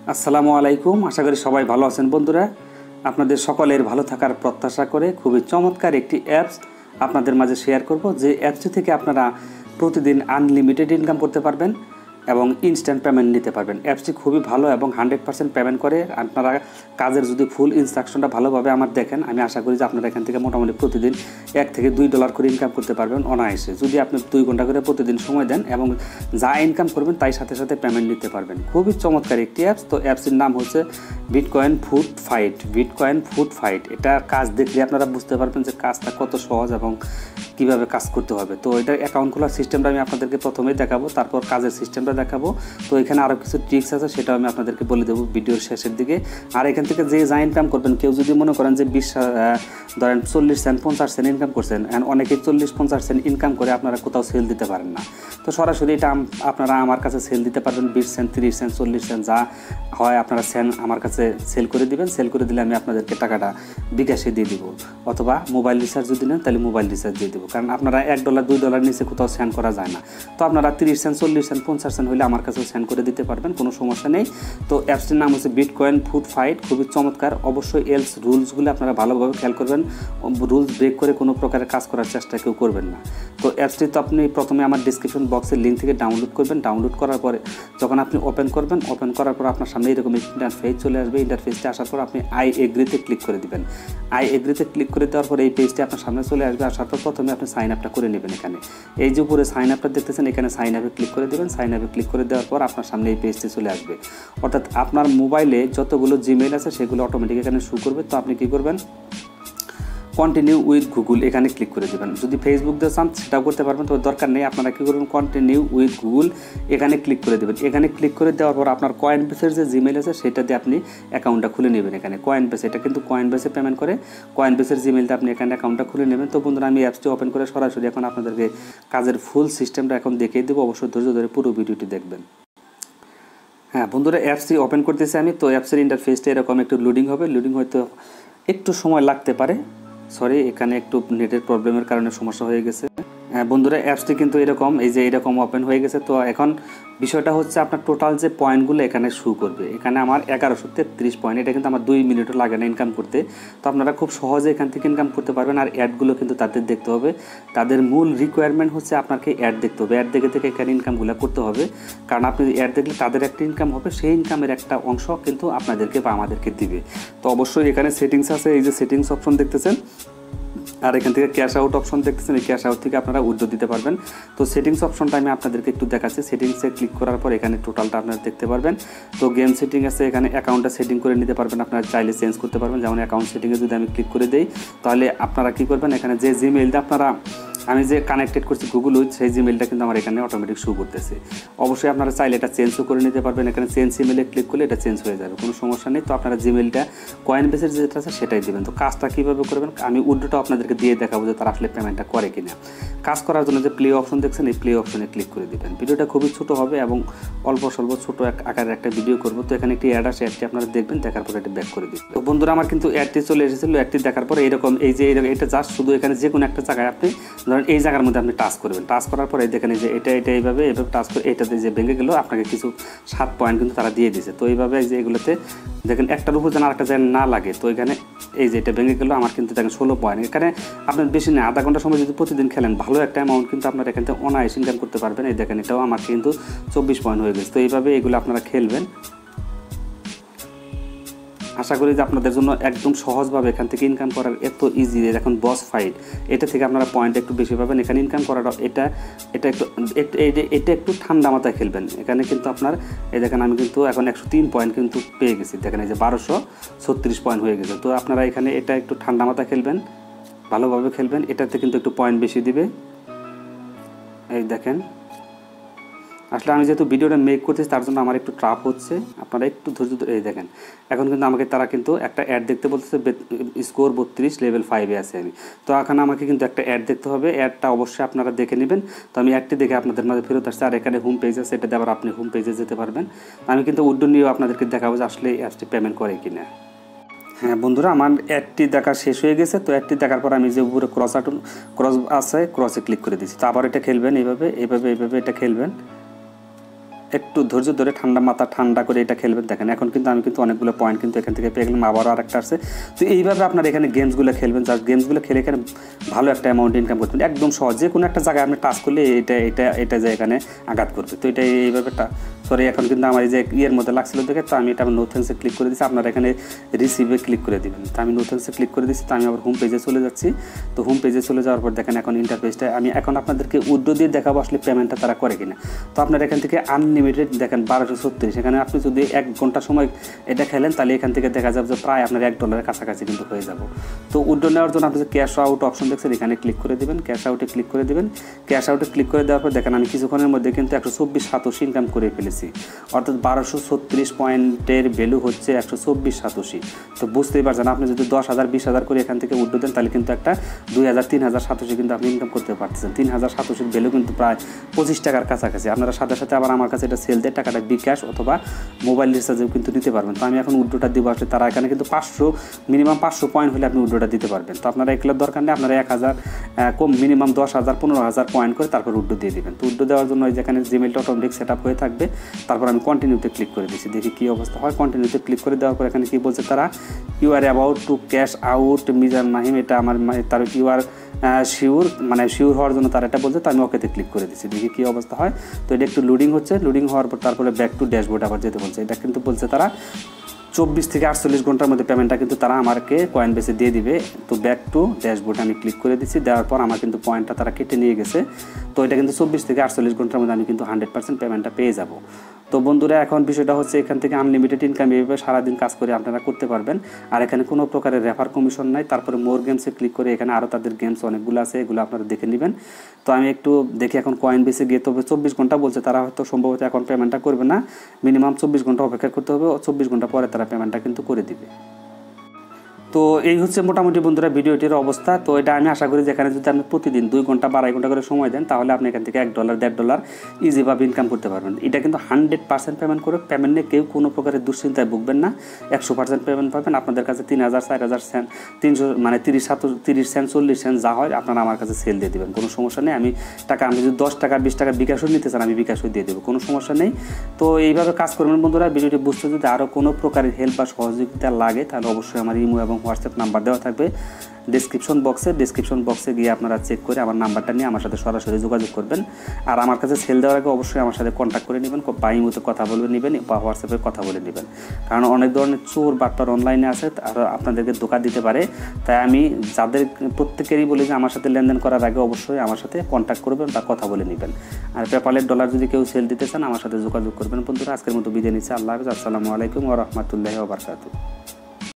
আসসালামু আলাইকুম। আশা করি সবাই ভালো আছেন বন্ধুরা। আপনাদের সকলের ভালো থাকার প্রত্যাশা করে খুবই চমৎকার একটি অ্যাপস আপনাদের মাঝে শেয়ার করব, যে অ্যাপসটি থেকে আপনারা প্রতিদিন আনলিমিটেড ইনকাম করতে পারবেন এবং ইনস্ট্যান্ট পেমেন্ট নিতে পারবেন। অ্যাপসটি খুবই ভালো এবং 100% পেমেন্ট করে। আপনারা কাজের যদি ফুল ইনস্ট্রাকশনটা ভালোভাবে আমার দেখেন, আমি আশা করি যে আপনারা এখান থেকে মোটামুটি প্রতিদিন $1 থেকে $2 করে ইনকাম করতে পারবেন অনায়াসে, যদি আপনি 2 ঘন্টা করে প্রতিদিন সময় দেন এবং যা ইনকাম করবেন তাই সাথে সাথে পেমেন্ট নিতে পারবেন। খুবই চমৎকার একটি অ্যাপস। তো অ্যাপসটির নাম হচ্ছে বিটকয়েন ফুড ফাইট। এটা কাজ দেখলে আপনারা বুঝতে পারবেন যে কাজটা কত সহজ এবং কীভাবে কাজ করতে হবে। তো এটার অ্যাকাউন্ট খোলার সিস্টেমটা আমি আপনাদেরকে প্রথমেই দেখাবো, তারপর কাজের সিস্টেমটা দেখাবো। তো এখানে আরও কিছু ট্রিক্স আছে, সেটাও আমি আপনাদেরকে বলে দেবো ভিডিওর শেষের দিকে। আর এখান থেকে যে যা ইনকাম করবেন, কেউ যদি মনে করেন যে 40 সেন্ট 50 সেন্ট ইনকাম করছেন, অ্যান্ড অনেকেই 40-50 সেন্ট ইনকাম করে আপনারা কোথাও সেল দিতে পারেন না, তো সরাসরি এটা আপনারা আমার কাছে সেল দিতে পারবেন। 20 সেন্ট 30 সেন্ট 40 সেন্ট যা হয় আপনারা আমার কাছে সেল করে দিবেন। সেল করে দিলে আমি আপনাদেরকে টাকাটা বিকাশে দিয়ে দিব, অথবা মোবাইল রিচার্জ যদি নেন তাহলে মোবাইল রিচার্জ দিয়ে দেবো। কারণ আপনারা $1 $2 নিচে কোথাও সেন্ড করা যায় না। তো আপনারা 30 সেন্ট 40 সেন্ট 50 সেন্ট হলে আমার কাছেও সেন্ড করে দিতে পারবেন, কোনো সমস্যা নেই। তো অ্যাপসটির নাম হচ্ছে বিটকয়েন ফুড ফাইট, খুবই চমৎকার। অবশ্যই রুলসগুলো আপনারা ভালোভাবে খেয়াল করবেন। রুলস ব্রেক করে কোনো প্রকারের কাজ করার চেষ্টা কেউ করবেন না। তো অ্যাপসটি তো আপনি প্রথমে আমার ডিসক্রিপশন বক্সের লিঙ্ক থেকে ডাউনলোড করবেন। ডাউনলোড করার পরে যখন আপনি ওপেন করবেন, ওপেন করার পর আপনার সামনে এরকম ইন্টারফেস চলে আসবে। ইন্টারফেসটি আসার পর আপনি আই এগ্রিতে ক্লিক করে দিবেন। আই এগ্রিতে ক্লিক করে দেওয়ার পর এই পেজটি আপনার সামনে চলে আসবে। আসার পর প্রথমে আপনি সাইন আপটা করে নেবেন। এখানে এই যে উপরে সাইন আপটা দেখতেছেন, এখানে সাইন আপে ক্লিক করে দেবেন। সাইন আপে ক্লিক করে দেওয়ার পর আপনার সামনে এই পেজটি চলে আসবে। অর্থাৎ আপনার মোবাইলে যতগুলো জিমেইল আছে সেগুলো অটোমেটিক এখানে শো করবে। তো আপনি কী করবেন, কন্টিনিউ উইথ গুগল এখানে ক্লিক করে দেবেন। যদি ফেসবুক দিয়ে চান সেটাও করতে পারবেন, তবে দরকার নেই। আপনারা কী করবেন, কন্টিনিউ উইথ গুগল এখানে ক্লিক করে দেবেন। এখানে ক্লিক করে দেওয়ার পর আপনার কয়েনবেসের যে জিমেইল আছে সেটা দিয়ে আপনি অ্যাকাউন্টটা খুলে নেবেন। এখানে কয়েনবেস, এটা কিন্তু কয়েনবেসে পেমেন্ট করে। কয়েনবেসের জিমেইলটা আপনি এখানে অ্যাকাউন্টটা খুলে নেবেন। তো বন্ধুরা, আমি অ্যাপসটি ওপেন করে সরাসরি এখন আপনাদেরকে কাজের ফুল সিস্টেমটা এখন দেখিয়ে দেবো। অবশ্যই ধৈর্য ধরে পুরো ভিডিওটি দেখবেন। হ্যাঁ বন্ধুরা, অ্যাপসটি ওপেন করতেছি আমি। তো অ্যাপসের ইন্টারফেসটা এরকম একটু লোডিং হবে। লোডিং হয়তো একটু সময় লাগতে পারে, সরি, এখানে একটু নেটের প্রবলেমের কারণে সমস্যা হয়ে গেছে। হ্যাঁ বন্ধুরা, অ্যাপসটি কিন্তু এরকম, এই যে এরকম ওপেন হয়ে গেছে। তো এখন বিষয়টা হচ্ছে আপনার টোটাল যে পয়েন্টগুলো এখানে শো করবে। এখানে আমার 1133 পয়েন্ট। এটা কিন্তু আমার 2 মিনিটও লাগে না ইনকাম করতে। তো আপনারা খুব সহজে এখান থেকে ইনকাম করতে পারবেন। আর অ্যাডগুলো কিন্তু তাদের দেখতে হবে। তাদের মূল রিকোয়ারমেন্ট হচ্ছে আপনাকে অ্যাড দেখতে হবে। অ্যাড দেখে এখানে ইনকামগুলো করতে হবে। কারণ আপনি অ্যাড দেখলে তাদের একটা ইনকাম হবে, সেই ইনকামের একটা অংশ কিন্তু আপনাদেরকে বা আমাদেরকে দিবে। তো অবশ্যই এখানে সেটিংস আছে, এই যে সেটিংস অপশন দেখতেছেন, আর এখান থেকে ক্যাশ আউট অপশন দেখতেছেন। এই ক্যাশ আউট থেকে আপনারা উইথড্র দিতে পারবেন। তো সেটিংস অপশনটা আমি আপনাদেরকে একটু দেখাচ্ছি। সেটিংসে ক্লিক করার পর এখানে টোটালটা আপনারা দেখতে পারবেন। তো গেম সেটিং আছে, এখানে অ্যাকাউন্টটা সেটিং করে নিতে পারবেন। আপনারা চাইলে চেঞ্জ করতে পারবেন। যেমন অ্যাকাউন্ট সেটিংয়ে যদি আমি ক্লিক করে দিই, তাহলে আপনারা কী করবেন, এখানে যে জিমেইলটা আমি যে কানেক্টেড করছি গুগল উইথ, সেই জিমেইলটা কিন্তু আমার এখানে অটোমেটিক শো করতেছে। অবশ্যই আপনারা চাইলে এটা চেঞ্জও করে নিতে পারবেন। এখানে চেঞ্জ ইমেইলে ক্লিক করলে এটা চেঞ্জ হয়ে যাবে, কোনো সমস্যা নেই। তো আপনারা জিমেইলটা কয়েনবেসের যেটা আছে সেটাই দেবেন। তো কাজটা কীভাবে করবেন আমি উইথড্রটা আপনাদেরকে দিয়ে দেখাবো যে তারা আসলে পেমেন্টটা করে কিনা। কাজ করার জন্য যে প্লে অপশন দেখছেন, এই প্লে অপশনে ক্লিক করে দেবেন। ভিডিওটা খুবই ছোট হবে এবং অল্প স্বল্প ছোটো আকারের একটা ভিডিও করবো। তো এখানে একটি অ্যাড আছে, অ্যাডটি আপনারা দেখবেন, দেখার পর এটা ব্যাক করে দিবেন। তো বন্ধুরা, আমার কিন্তু অ্যাডটি চলে এসেছিলো। অ্যাডটি দেখার পরে এরকম, এই যে এটা জাস্ট শুধু এখানে যে কোনো একটা জায়গায় আপনি ধরেন এই জায়গার মধ্যে আপনি টাচ করবেন। টাচ করার পরে দেখেন যে এটা এইভাবে টাচ করে এটাতে যে ভেঙে গেল, আপনাকে কিছু 7 পয়েন্ট কিন্তু তারা দিয়ে দিয়েছে। তো এইভাবে যে এগুলোতে দেখেন একটার উপর যেন আরেকটা যেন না লাগে। তো এখানে এই যে এটা ভেঙে গেল, আমার কিন্তু দেখেন 16 পয়েন্ট। এখানে আপনার বেশি নেই, আধা ঘন্টা সময় যদি প্রতিদিন খেলেন, ভালো একটা অ্যামাউন্ট কিন্তু আপনার এখান থেকে অনায়াসে ইনকাম করতে পারবেন। এই দেখেন এটাও আমার কিন্তু 24 পয়েন্ট হয়ে গেছে। তো এইভাবে এগুলো আপনারা খেলবেন। আশা করি যে আপনাদের জন্য একদম সহজভাবে এখান থেকে ইনকাম করার এত ইজি। এখন বস ফাইট, এটা থেকে আপনারা পয়েন্ট একটু বেশি পাবেন। এখানে ইনকাম করাটা এটা একটু ঠান্ডা মাথায় খেলবেন। এখানে কিন্তু আপনার এই দেখেন আমি কিন্তু এখন 103 পয়েন্ট কিন্তু পেয়ে গেছি। দেখেন এই যে 1236 পয়েন্ট হয়ে গেছে। তো আপনারা এখানে এটা একটু ঠান্ডা মাথায় খেলবেন, ভালোভাবে খেলবেন। এটাতে কিন্তু একটু পয়েন্ট বেশি দিবে। এই দেখেন, আসলে আমি যেহেতু ভিডিওটা মেক করতেছি তার জন্য আমার একটু ট্রাপ হচ্ছে, আপনারা একটু ধৈর্য ধরে। এই দেখেন এখন কিন্তু আমাকে তারা কিন্তু একটা অ্যাড দেখতে বলতেছে, স্কোর 32 লেভেল 5-এ আছে আমি। তো এখানে আমাকে কিন্তু একটা অ্যাড দেখতে হবে। অ্যাডটা অবশ্যই আপনারা দেখে নেবেন। তো আমি অ্যাডটি দেখে আপনাদের মাঝে ফেরত আসছি। আর এখানে হোম পেজ আছে, এটাতে আবার আপনি হোম পেজে যেতে পারবেন। আমি কিন্তু উইথড্র নিয়েও আপনাদেরকে দেখাবো যে আসলে অ্যাপসটি পেমেন্ট করে কিনা। হ্যাঁ বন্ধুরা, আমার অ্যাডটি দেখা শেষ হয়ে গেছে। তো অ্যাডটি দেখার পর আমি যে উপরে ক্রস আছে, ক্রসে ক্লিক করে দিচ্ছি। তো আবার এটা খেলবেন এইভাবে এটা খেলবেন। একটু ধৈর্য ধরে ঠান্ডা মাথা ঠান্ডা করে এটা খেলবেন। দেখেন এখন কিন্তু আমি কিন্তু অনেকগুলো পয়েন্ট কিন্তু এখান থেকে পেয়ে গেলাম, আবারও আরেকটা আসছে। তো এইভাবে আপনারা এখানে গেমসগুলো খেলবেন, যার গেমসগুলো খেলে এখানে ভালো একটা অ্যামাউন্ট ইনকাম করতে পারেন একদম সহজ। যে কোনো একটা জায়গায় আপনি টাচ করলে এটা যে এখানে আঘাত করবে। তো এটা এইভাবে সরি এখন কিন্তু আমার এই যে ইয়ের মধ্যে লাগছিল দেখে, তো আমি এটা নো থ্যাঙ্কসে ক্লিক করে দিচ্ছি। আপনারা এখানে রিসিভে ক্লিক করে দেবেন। তো আমি নো থ্যাঙ্কসে ক্লিক করে দিচ্ছি। তো আমি আবার হোম পেজে চলে যাচ্ছি। তো হোম পেজে চলে যাওয়ার পর দেখেন এখন ইন্টারফেসটা আমি এখন আপনাদেরকে উইথড্র দিয়ে দেখাবো আসলে পেমেন্টটা তারা করে কিনা। তো আপনারা এখান থেকে আনলিমিটেড দেখেন 1236, এখানে আপনি যদি 1 ঘন্টা সময় এটা খেলেন তাহলে এখান থেকে দেখা যাবে যে প্রায় আপনার $1 কাছাকাছি কিন্তু হয়ে যাব। তো উইথড্র নেওয়ার জন্য আপনি যে ক্যাশ আউট অপশন দেখছেন এখানে ক্লিক করে দেবেন, ক্যাশ আউটে ক্লিক করে দেবেন। ক্যাশ আউটে ক্লিক করে দেওয়ার পর দেখেন আমি কিছুক্ষণের মধ্যে কিন্তু 124.87 ইনকাম করে ফেলেছি, অর্থাৎ 1236 পয়েন্টের ভ্যালু হচ্ছে 124.87। তো বুঝতেই পারছেন আপনি যদি 10,000 20,000 করে এখান থেকে উইথড্র দেন তাহলে কিন্তু একটা 2,000 3,087 কিন্তু আপনি ইনকাম করতে পারতেছেন। 3,087 ভ্যালু কিন্তু প্রায় 25 টাকার কাছাকাছি। আপনারা সাথে সাথে আবার আমার কাছে এটা সেল দিয়ে টাকাটা বিকাশ অথবা মোবাইল রিচার্জেও কিন্তু নিতে পারবেন। তো আমি এখন উইথড্রটা দিব, আসলে তারা এখানে কিন্তু 500 মিনিমাম 500 পয়েন্ট হলে আপনি উইথড্রটা দিতে পারবেন। তো আপনারা এগুলোর দরকার নেই, আপনারা 1,000 কম মিনিমাম 10,000 15,000 পয়েন্ট করে তারপর উইথড্র দিয়ে দেবেন। তো উইথড্র দেওয়ার জন্য যেখানে জিমেলটা অটোমেটিক সেট আপ হয়ে থাকবে, তারপর আমি কন্টিনিউতে ক্লিক করে দিচ্ছি, দেখি কী অবস্থা হয়। কন্টিনিউতে ক্লিক করে দেওয়ার পর এখানে কী বলছে তারা, you are about to cash out Mizan Mahim, এটা আমার তার ইউ আর শিওর, মানে শিওর হওয়ার জন্য তারা এটা বলছে। তো আমি ওকেতে ক্লিক করে দিচ্ছি, দেখি কী অবস্থা হয়। তো এটা একটু লোডিং হচ্ছে, লোডিং হওয়ার পর তারপরে ব্যাক টু ড্যাশবোর্ড আবার যেতে বলছে। এটা কিন্তু বলছে তারা 24 থেকে 48 ঘন্টার মধ্যে পেমেন্টটা কিন্তু তারা আমাকে কয়েন বেসে দিয়ে দিবে। তো ব্যাক টু ড্যাশবোর্ডে আমি ক্লিক করে দিচ্ছি, দেওয়ার পর আমার কিন্তু পয়েন্টটা তারা কেটে নিয়ে গেছে। তো এটা কিন্তু 24 থেকে 48 ঘন্টার মধ্যে আমি কিন্তু 100% পেমেন্টটা পেয়ে যাব। তো বন্ধুরা এখন বিষয়টা হচ্ছে এখান থেকে আনলিমিটেড ইনকাম এইভাবে সারাদিন কাজ করে আপনারা করতে পারবেন। আর এখানে কোনো প্রকারের রেফার কমিশন নাই। তারপরে মোর গেমসে ক্লিক করে এখানে আরও তাদের গেমস অনেকগুলো আছে, এগুলো আপনারা দেখে নেবেন। তো আমি একটু দেখি এখন কয়েন বেসে গিয়ে, তবে 24 ঘন্টা বলছে তারা, হয়তো সম্ভবত এখন পেমেন্টটা করবে না, মিনিমাম 24 ঘন্টা অপেক্ষা করতে হবে। 24 ঘন্টা পরে তারা পেমেন্টটা কিন্তু করে দিবে। তো এই হচ্ছে মোটামুটি বন্ধুরা ভিডিওটির অবস্থা। তো এটা আমি আশা করি যেখানে যদি আপনি প্রতিদিন 2 ঘন্টা বা 2.5 ঘন্টা করে সময় দেন তাহলে আপনি এখান থেকে $1 $1.5 ইজিভাবে ইনকাম করতে পারবেন। এটা কিন্তু 100% পেমেন্ট করে, পেমেন্ট নিয়ে কেউ কোনো প্রকারের দুশ্চিন্তায় ভুগবেন না। 100% পেমেন্ট পাবেন। আপনাদের কাছে 3,000 4,000 সেন্ট 300 মানে 30 সেন্ট 40 সেন্ট যা হয় আপনারা আমার কাছে সেল দিয়ে দেবেন, কোনো সমস্যা নেই। আমি টাকা, আমি যদি 10 টাকা 20 টাকা বিকাশও নিতে চান আমি বিকাশও দিয়ে দেবো, কোনো সমস্যা নেই। তো এইভাবে কাজ করবেন বন্ধুরা। ভিডিওটি বুঝতে যদি আরও কোনো প্রকারের হেল্প বা সহযোগিতা লাগে তাহলে অবশ্যই আমার ইমো এবং হোয়াটসঅ্যাপ নাম্বার দেওয়া থাকবে ডিসক্রিপশন বক্সে গিয়ে আপনারা চেক করে আমার নাম্বারটা নিয়ে আমার সাথে সরাসরি যোগাযোগ করবেন। আর আমার কাছে সেল দেওয়ার আগে অবশ্যই আমার সাথে কন্ট্যাক্ট করে নেবেন, বা ইমোতে কথা বলে নেবেন বা হোয়াটসঅ্যাপে কথা বলে নেবেন। কারণ অনেক ধরনের চোর বাটপার অনলাইনে আছে, আর আপনাদেরকে ধোঁকা দিতে পারে। তাই আমি যাদের প্রত্যেকেরই বলি যে আমার সাথে লেনদেন করার আগে অবশ্যই আমার সাথে কন্ট্যাক্ট করবেন বা কথা বলে নেবেন। আর পেপ্যালের ডলার যদি কেউ সেল দিতে চান আমার সাথে যোগাযোগ করবেন। বন্ধুরা আজকের মতো বিদায় নিচ্ছি। আল্লাহ হাফেজ। আসসালামু আলাইকুম ওয়া রাহমাতুল্লাহি ওয়া বারাকাতুহু।